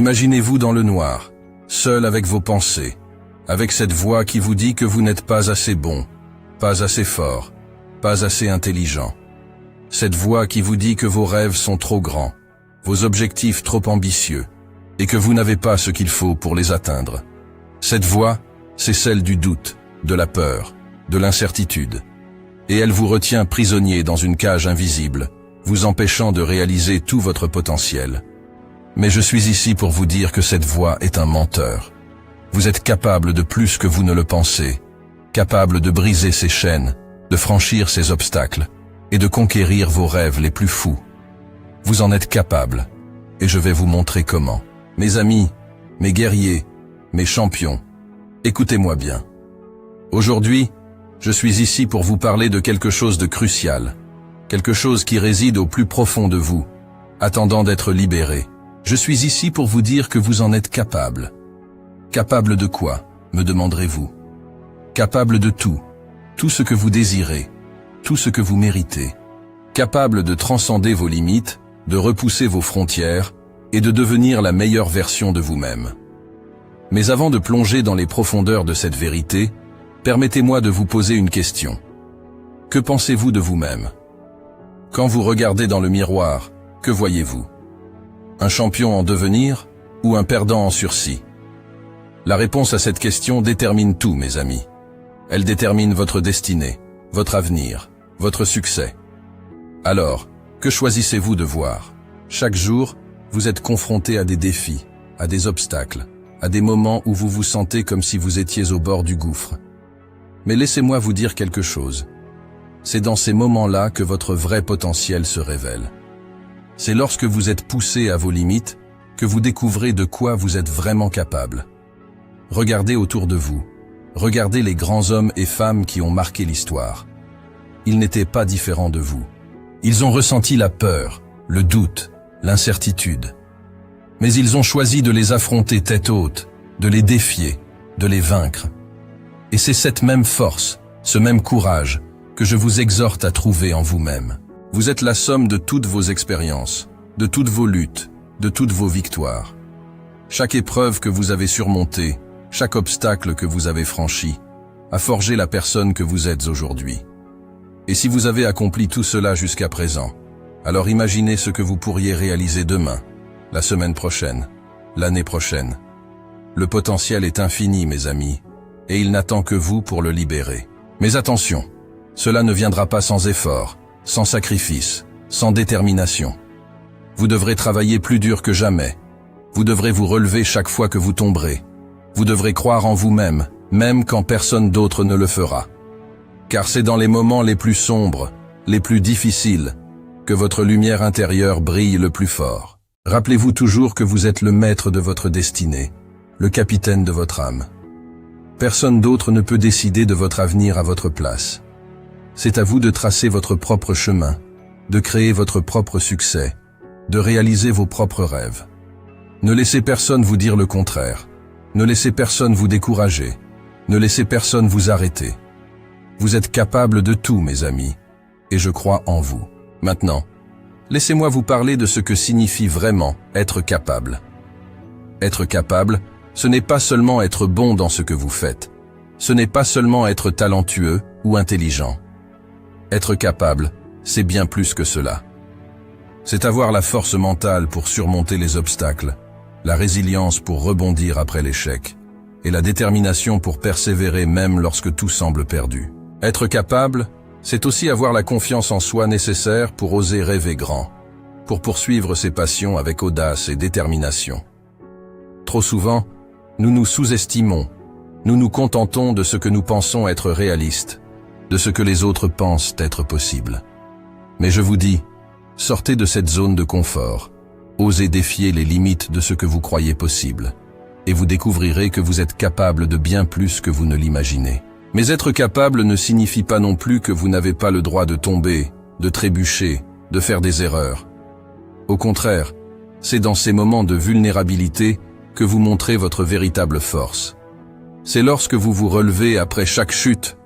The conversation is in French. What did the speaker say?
Imaginez-vous dans le noir, seul avec vos pensées, avec cette voix qui vous dit que vous n'êtes pas assez bon, pas assez fort, pas assez intelligent. Cette voix qui vous dit que vos rêves sont trop grands, vos objectifs trop ambitieux, et que vous n'avez pas ce qu'il faut pour les atteindre. Cette voix, c'est celle du doute, de la peur, de l'incertitude. Et elle vous retient prisonnier dans une cage invisible, vous empêchant de réaliser tout votre potentiel. Mais je suis ici pour vous dire que cette voix est un menteur. Vous êtes capable de plus que vous ne le pensez, capable de briser ces chaînes, de franchir ces obstacles, et de conquérir vos rêves les plus fous. Vous en êtes capable, et je vais vous montrer comment. Mes amis, mes guerriers, mes champions, écoutez-moi bien. Aujourd'hui, je suis ici pour vous parler de quelque chose de crucial, quelque chose qui réside au plus profond de vous, attendant d'être libéré. Je suis ici pour vous dire que vous en êtes capable. Capable de quoi, me demanderez-vous? Capable de tout, tout ce que vous désirez, tout ce que vous méritez. Capable de transcender vos limites, de repousser vos frontières et de devenir la meilleure version de vous-même. Mais avant de plonger dans les profondeurs de cette vérité, permettez-moi de vous poser une question. Que pensez-vous de vous-même? Quand vous regardez dans le miroir, que voyez-vous? Un champion en devenir ou un perdant en sursis? La réponse à cette question détermine tout, mes amis. Elle détermine votre destinée, votre avenir, votre succès. Alors, que choisissez-vous de voir? Chaque jour, vous êtes confronté à des défis, à des obstacles, à des moments où vous vous sentez comme si vous étiez au bord du gouffre. Mais laissez-moi vous dire quelque chose. C'est dans ces moments-là que votre vrai potentiel se révèle. C'est lorsque vous êtes poussé à vos limites que vous découvrez de quoi vous êtes vraiment capable. Regardez autour de vous. Regardez les grands hommes et femmes qui ont marqué l'histoire. Ils n'étaient pas différents de vous. Ils ont ressenti la peur, le doute, l'incertitude. Mais ils ont choisi de les affronter tête haute, de les défier, de les vaincre. Et c'est cette même force, ce même courage, que je vous exhorte à trouver en vous-même. Vous êtes la somme de toutes vos expériences, de toutes vos luttes, de toutes vos victoires. Chaque épreuve que vous avez surmontée, chaque obstacle que vous avez franchi, a forgé la personne que vous êtes aujourd'hui. Et si vous avez accompli tout cela jusqu'à présent, alors imaginez ce que vous pourriez réaliser demain, la semaine prochaine, l'année prochaine. Le potentiel est infini, mes amis, et il n'attend que vous pour le libérer. Mais attention, cela ne viendra pas sans effort, sans sacrifice, sans détermination. Vous devrez travailler plus dur que jamais. Vous devrez vous relever chaque fois que vous tomberez. Vous devrez croire en vous-même, même quand personne d'autre ne le fera. Car c'est dans les moments les plus sombres, les plus difficiles, que votre lumière intérieure brille le plus fort. Rappelez-vous toujours que vous êtes le maître de votre destinée, le capitaine de votre âme. Personne d'autre ne peut décider de votre avenir à votre place. C'est à vous de tracer votre propre chemin, de créer votre propre succès, de réaliser vos propres rêves. Ne laissez personne vous dire le contraire. Ne laissez personne vous décourager. Ne laissez personne vous arrêter. Vous êtes capable de tout, mes amis, et je crois en vous. Maintenant, laissez-moi vous parler de ce que signifie vraiment être capable. Être capable, ce n'est pas seulement être bon dans ce que vous faites. Ce n'est pas seulement être talentueux ou intelligent. Être capable, c'est bien plus que cela. C'est avoir la force mentale pour surmonter les obstacles, la résilience pour rebondir après l'échec, et la détermination pour persévérer même lorsque tout semble perdu. Être capable, c'est aussi avoir la confiance en soi nécessaire pour oser rêver grand, pour poursuivre ses passions avec audace et détermination. Trop souvent, nous nous sous-estimons, nous nous contentons de ce que nous pensons être réaliste, de ce que les autres pensent être possible. Mais je vous dis, sortez de cette zone de confort, osez défier les limites de ce que vous croyez possible, et vous découvrirez que vous êtes capable de bien plus que vous ne l'imaginez. Mais être capable ne signifie pas non plus que vous n'avez pas le droit de tomber, de trébucher, de faire des erreurs. Au contraire, c'est dans ces moments de vulnérabilité que vous montrez votre véritable force. C'est lorsque vous vous relevez après chaque chute,